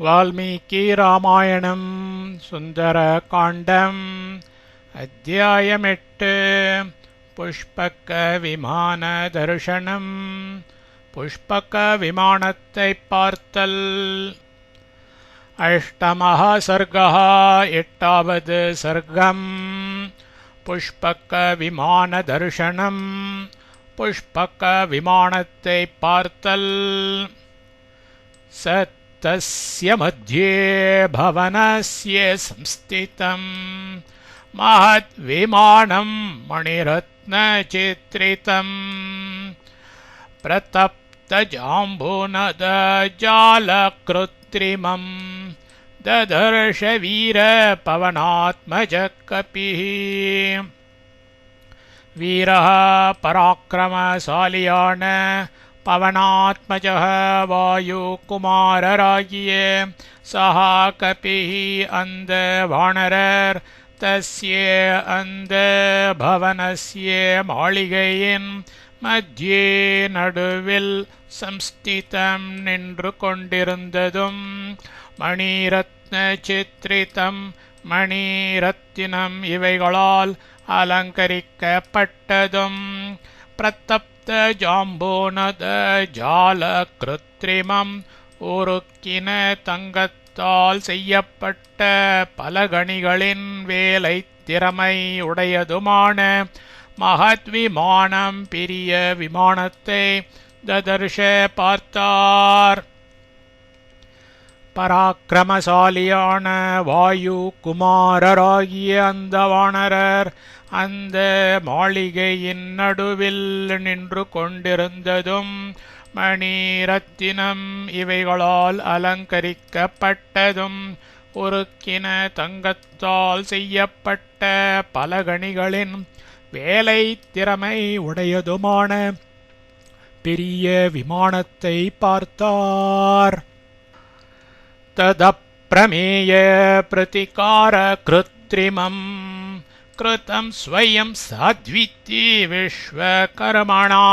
வால்மீகி ராமாயணம் சுந்தர காண்டம் அத்தியாயம் 8 புஷ்பக விமான தரிசனம். புஷ்பக விமானத்தை பார்த்தல். அஷ்டமஹ சர்கः எட்டாவது சர்க்கம். புஷ்பக விமான தரிசனம். புஷ்பக விமானத்தை பார்த்தல். तस्य मध्ये भवनस्य संस्थितं महत् विमानं मणिरत्नचित्रितं प्रतप्तजाम्बूनदजालकृत्रिमं ददर्श वीरपवनात्मजः कपिः. वीरः पराक्रमशालियान पवनात्मजः वायुकुमाररागिय सः कपिः अन्ध वानरர் तस्य अन्ध भवनस्य माளிகையின் மத்தியே நடுவில் சம்ஸ்திதம் நின்று கொண்டிருந்ததும் மணிரத்ன சித்ரிதம் மணிரத்தினம் இவைகளால் அலங்கரிக்கப்பட்டதும் பிரதப்த ஜாம்பூனத ஜால கிருத்ரிமம் உருக்கின தங்கத்தால் செய்யப்பட்ட பலகணிகளின் வேலை திறமை உடையதுமான மகத் விமானம் பெரிய விமானத்தை ததர்ஷ பார்த்தார். பராக்கிரமசாலியான வாயு குமாரராகிய அந்த வானரர் அந்த மாளிகையின் நடுவில் நின்று கொண்டிருந்ததும் மணிரத்தினம் இவைகளால் அலங்கரிக்கப்பட்டதும் உருக்கின தங்கத்தால் செய்யப்பட்ட பலகணிகளின் வேலை திறமை உடையதுமான பெரிய விமானத்தை பார்த்தார். ததப்ரமேய பிரதிகார கிருத்ரிமம் कृतं स्वयं साध्विति विश्वकर्मणा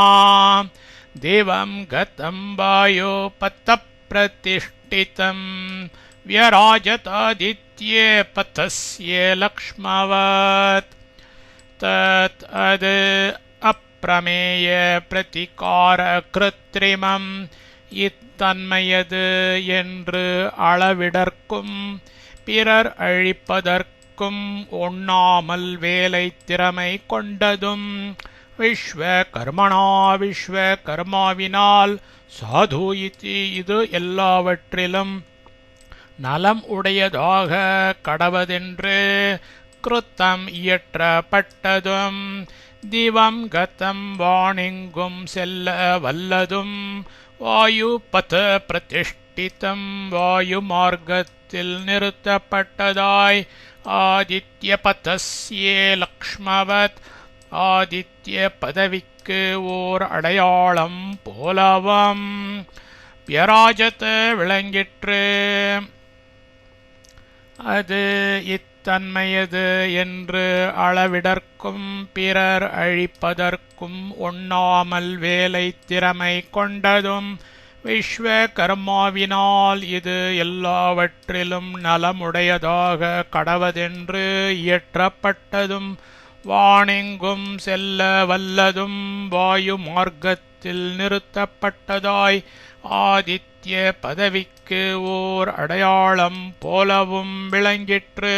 देवं गतं वायुपथप्रतिष्ठितं व्यराजतादित्ये पथस्य लक्ष्मवत्. तत् अप्रमेय प्रतिकार कृत्रिमம் இத்தன்மையது என்று அளவிடற்கும் பிறர் அழிப்பதற்கும் ஒண்ணாமல் வேலை திறமை கொண்டதும் விஸ்வகர்மணா விஸ்வகர்மாவினால் சாது இதி இது எல்லாவற்றிலும் நலம் உடையதாக கடவதென்று கிருத்தம் இயற்றப்பட்டதும் திவம் கதம் வாணெங்கும் செல்ல வல்லதும் வாயு பத பிரதிஷ்டிதம் வாயு மார்க்கத்தில் நிறுத்தப்பட்டதாய் ஆதித்ய பதஸ்யே லக்ஷ்மவத் ஆதித்ய பதவிக்கு ஓர் அடையாளம் போலவும் வியராஜத விளங்கிற்று. அது இத்தன்மையது என்று அளவிடற்கும் பிறர் அழிப்பதற்கும் ஒண்ணாமல் வேலை திறமை கொண்டதும் விஸ்வகர்மாவினால் இது எல்லாவற்றிலும் நலமுடையதாக கடவதென்று இயற்றப்பட்டதும் வாணெங்கும் செல்ல வல்லதும் வாயு மார்க்கத்தில் நிறுத்தப்பட்டதாய் ஆதித்ய பதவிக்கு ஓர் அடையாளம் போலவும் விளங்கிற்று.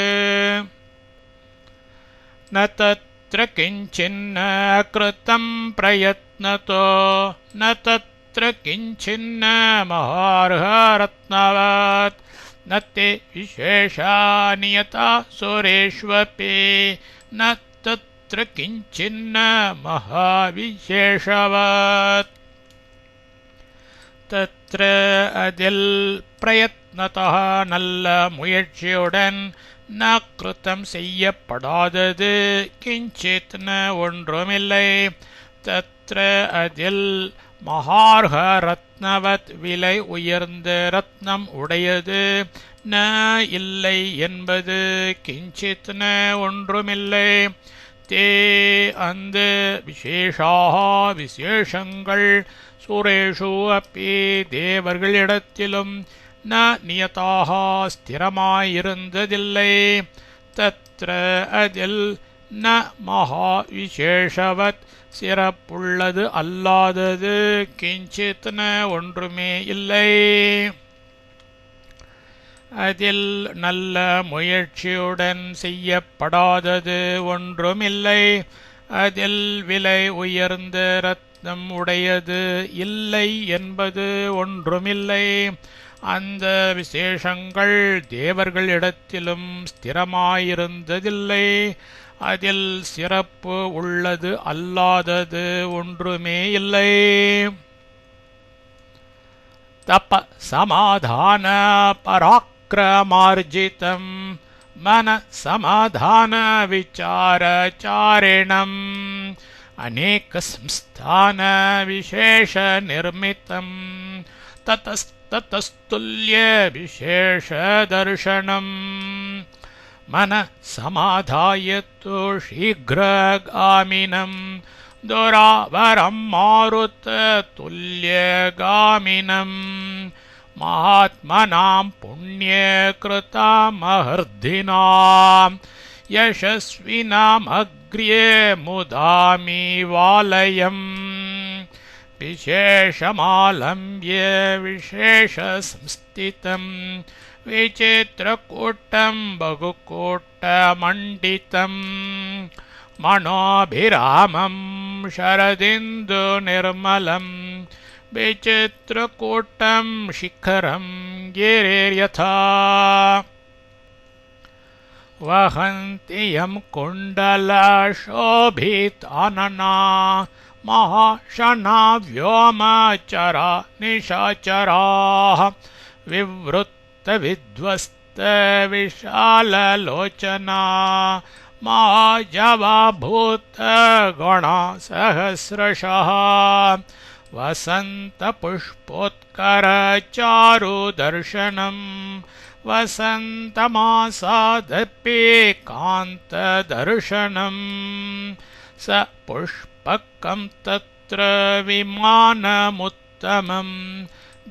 ந தத்ர கிஞ்சின்ன கிருதம் பிரயத்னதோ ந தத்ர किंचिन्न महार्हरत्नवत् न ते विशेषा नियता सुरेष्वपि न तत्र किंचिन्न महाविशेषवत्. तत्र அதில் பிரயத்னதः நல்ல முயற்சியுடன் ந கிருதம் செய்யப்படாதது கிஞ்சித் ந ஒன்றுமில்லை. தத்ர அதில் மகார்ஹ ரத்னவத் விலை உயர்ந்த ரத்னம் உடையது ந இல்லை என்பது கிஞ்சித் ந ஒன்றுமில்லை. தே அந்த விசேஷாக விசேஷங்கள் சுரேஷு அப்பி தேவர்களிடத்திலும் ந நியதாக ஸ்திரமாயிருந்ததில்லை. தத்ர அதில் ந மகா விசேஷவத் சிறப்புள்ளது அல்லாதது கிஞ்சித் ந ஒன்றுமே இல்லை. அதில் நல்ல முயற்சியுடன் செய்யப்படாதது ஒன்றுமில்லை. அதில் விலை உயர்ந்த ரத்னம் உடையது இல்லை என்பது ஒன்றுமில்லை. அந்த விசேஷங்கள் தேவர்களிடத்திலும் ஸ்திரமாயிருந்ததில்லை. அதில் சிறப்பு உள்ளது அல்லாதது ஒன்றுமே இல்லை. தப சமாதான பராக்கிரமார்ஜிதம் मन समाधान विचारचारिणम् अनेक संस्थान विशेष निर्मितं ततस्ततस्तुल्य विशेष दर्शनम् मन समाधाय तु शीघ्रगामिनं दुरावरं मारुत तुल्यगामिनम् महात्मनां पुण्यकृतमहर्दिनां यशस्विनामग्र्ये मुदामि वालयम् विशेषमालम्ब्य विशेषसंस्थितं विचित्रकूटं बहुकूटमण्डितं मनोभिरामं शरदिन्दुनिर्मलं विचित्रकूटं शिखरं गिरिर्यथा वहन्ति यं कुण्डलशोभितानना महाशना व्योमचरा निशाचराः विवृत्तविध्वस्तविशाललोचना महाजवा भूतगणा सहस्रशः वसन्तपुष्पोत्करचारुदर्शनं वसन्तमासादपि कान्तदर्शनं स पुष्पकं तत्र विमानमुत्तमं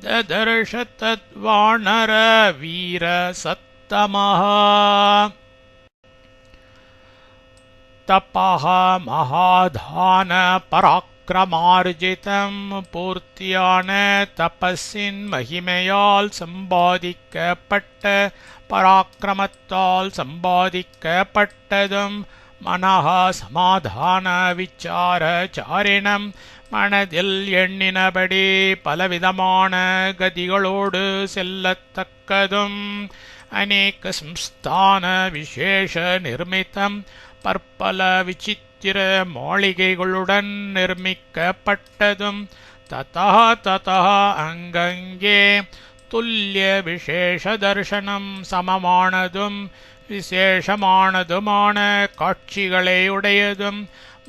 ददर्श तद्वानरवीरसत्तमः तपः महादानपराक्रमार्जितं பூர்த்தியான தபஸின் மகிமையால் சம்பாதிக்கப்பட்ட பராக்கிரமத்தால் சம்பாதிக்கப்பட்டதும் மனஹா சமாதான விசாரச்சாரிணம் மனதில் எண்ணினபடி பலவிதமான கதிகளோடு செல்லத்தக்கதும் அநேக சம்ஸ்தான விசேஷ நிர்மித்தம் பற்பல விசித்திர மாளிகைகளுடன் நிர்மிக்கப்பட்டதும் ததா ததா அங்கங்கே துல்லிய விசேஷ தர்சனம் சமமானதும் விசேஷமானதுமான காட்சிகளை உடையதும்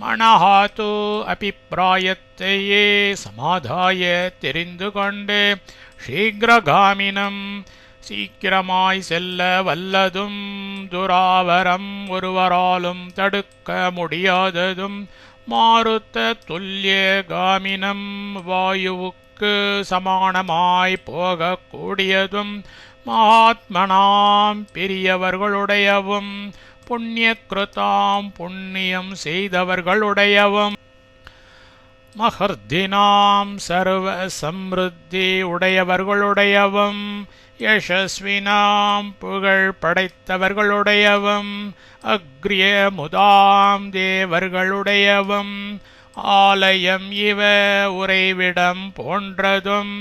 மனஹாது அபிப்பிராயத்தையே சமாதாய தெரிந்து கொண்டு சீக்கிரகாமினம் சீக்கிரமாய் செல்ல வல்லதும் துராவரம் ஒருவராலும் தடுக்க முடியாததும் மாருத்த துல்லியகாமினம் வாயுவுக்கு சமானமாய் போகக்கூடியதும் மகாத்மனாம் பெரியவர்களுடையவும் புண்ணியக்ருதாம் புண்ணியம் செய்தவர்களுடையவும் மஹர்தினாம் சர்வ சம்ருத்தி உடையவர்களுடையவும் யசஸ்வினாம் புகழ் படைத்தவர்களுடையவும் அக்ரிய முதாம் தேவர்களுடையவும் ஆலயம் இவ உறைவிடம் போன்றதும்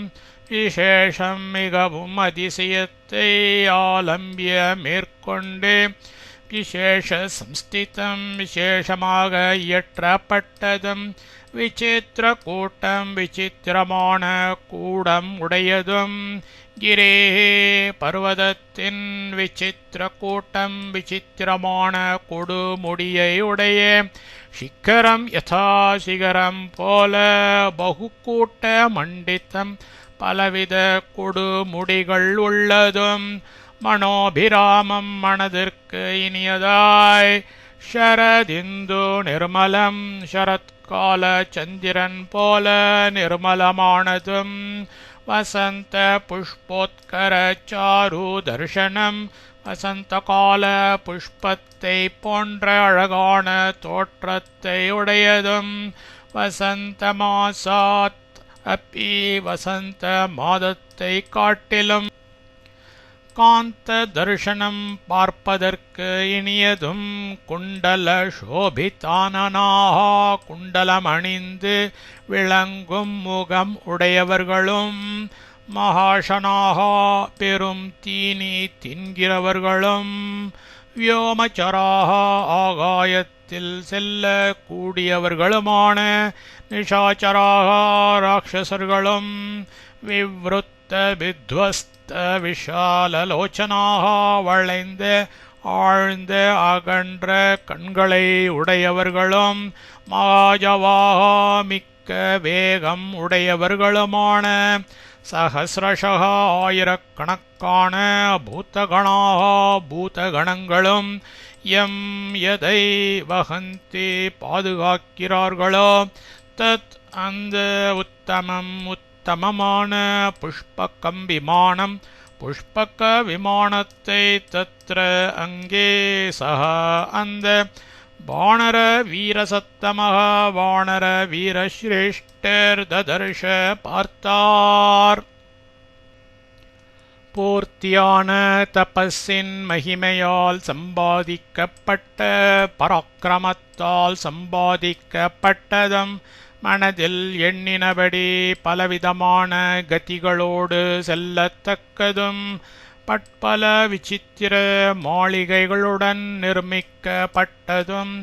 விசேஷம் மிகவும் அதிசயத்தை ஆலம்பிய மேற்கொண்டு விசேஷ சம்ஸ்திதம் விசேஷமாக இயற்றப்பட்டதும் விசித்திர கூட்டம் விசித்திரமான கூடம் உடையதும் கிரே பர்வதத்தின் விசித்திர கூட்டம் விசித்திரமான கொடுமுடியை உடைய சிக்கரம் யதா சிகரம் போல பகுக்கூட்ட மண்டித்தம் பலவித கொடுமுடிகள் உள்ளதும் மனோபிராமம் மனதிற்கு இனியதாய் ஷரதிந்து நிர்மலம் சரத்கால சந்திரன் போல நிர்மலமானதும் வசந்த புஷ்போத்கர சாரு தர்சனம் வசந்த கால புஷ்பத்தை போன்ற அழகான தோற்றத்தை உடையதும் வசந்த மாசாத் அப்பி வசந்த மாதத்தை காட்டிலும் காந்த தர்சனம் பார்ப்பதற்கு இனியதும் குண்டல சோபிதானனாக குண்டலம் அணிந்து விளங்கும் முகம் உடையவர்களும் மகாஷனாக பெரும் தீனி தின்கிறவர்களும் வியோமச்சராக ஆகாயத்தில் செல்ல கூடியவர்களுமான நிஷாச்சராக ராட்சசர்களும் விவ்ருத்த வித்வஸ்த விஷாலலோச்சனாக வளைந்த ஆழ்ந்த அகன்ற கண்களை உடையவர்களும் மகாஜவாக மிக்க வேகம் உடையவர்களுமான சஹசிரஷக ஆயிரக்கணக்கான பூதகணாக பூதகணங்களும் எம் எதை வகந்தி பாதுகாக்கிறார்களோ தத் அந்த உத்தமம் உத்தமமான புஷ்பகம் விமானம் புஷ்பக விமானத்தை தத்ர அங்கே சக அந்த வானர வீரசத்தமக வானர வீரஸ்ரேஷ்டர் ததர்ஷ பார்த்தார். பூர்த்தியான தபஸின் மகிமையால் சம்பாதிக்கப்பட்ட பராக்கிரமத்தால் சம்பாதிக்கப்பட்டதும் மனதில் எண்ணினபடி பலவிதமான கதிகளோடு செல்லத்தக்கதும் பட்பல விசித்திர மாளிகைகளுடன் நிர்மிக்கப்பட்டதும்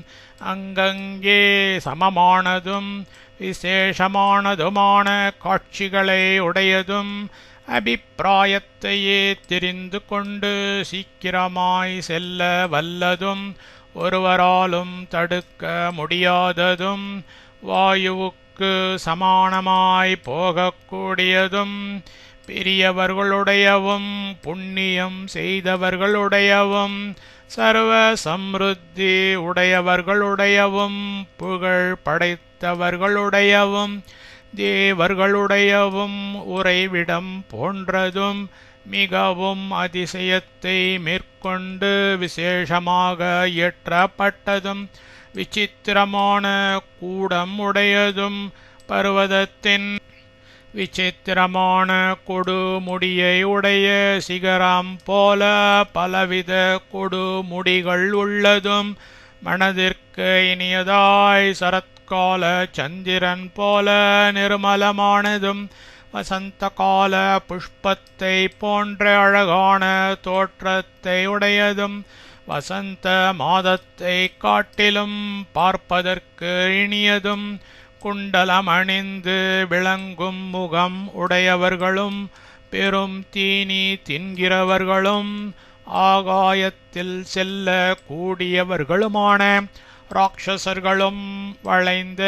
அங்கங்கே சமமானதும் விசேஷமானதுமான காட்சிகளை உடையதும் அபிப்பிராயத்தையே தெரிந்து கொண்டு சீக்கிரமாய் செல்ல வல்லதும் ஒருவராலும் தடுக்க முடியாததும் வாயுவுக்கு சமானமாய் போகக்கூடியதும் பெரியவர்களுடையவும் புண்ணியம் செய்தவர்களுடையவும் சர்வ சம்ருத்தி உடையவர்களுடையவும் புகழ் படைத்தவர்களுடையவும் தேவர்களுடையவும் உறைவிடம் போன்றதும் மிகவும் அதிசயத்தை மேற்கொண்டு விசேஷமாக இயற்றப்பட்டதும் விசித்திரமான கூடம் உடையதும் பர்வதத்தின் விசித்திரமான கொடுமுடியை உடைய சிகரம் போல பலவித கொடுமுடிகள் உள்ளதும் மனதிற்கு இனியதாய் சரத்கால சந்திரன் போல நிர்மலமானதும் வசந்த கால புஷ்பத்தை போன்ற அழகான தோற்றத்தை உடையதும் வசந்த மாதத்தை காட்டிலும் பார்ப்பதற்கு இனியதும் குண்டலம் அணிந்து விளங்கும் முகம் உடையவர்களும் பெரும் தீனி தின்கிறவர்களும் ஆகாயத்தில் செல்ல கூடியவர்களுமான ராட்சசர்களும் வளைந்த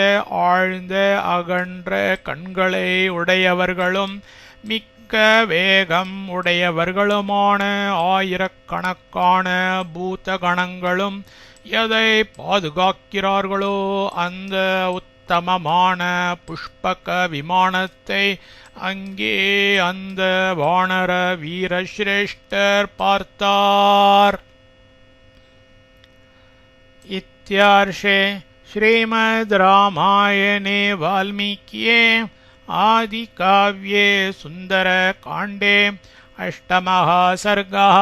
ஆழ்ந்த அகன்ற கண்களை உடையவர்களும் மிக்க வேகம் உடையவர்களுமான ஆயிரக்கணக்கான பூதகணங்களும் எதை பாதுகாக்கிறார்களோ அந்த உத்தமமான புஷ்பக விமானத்தை அங்கே அந்த வானர வீரஸ்ரேஷ்டர் பார்த்தார். इत्यार्षे श्रीमद् रामायणे वाल्मीकिये आदिकाव्ये सुन्दरकाण्डे अष्टमः सर्गः.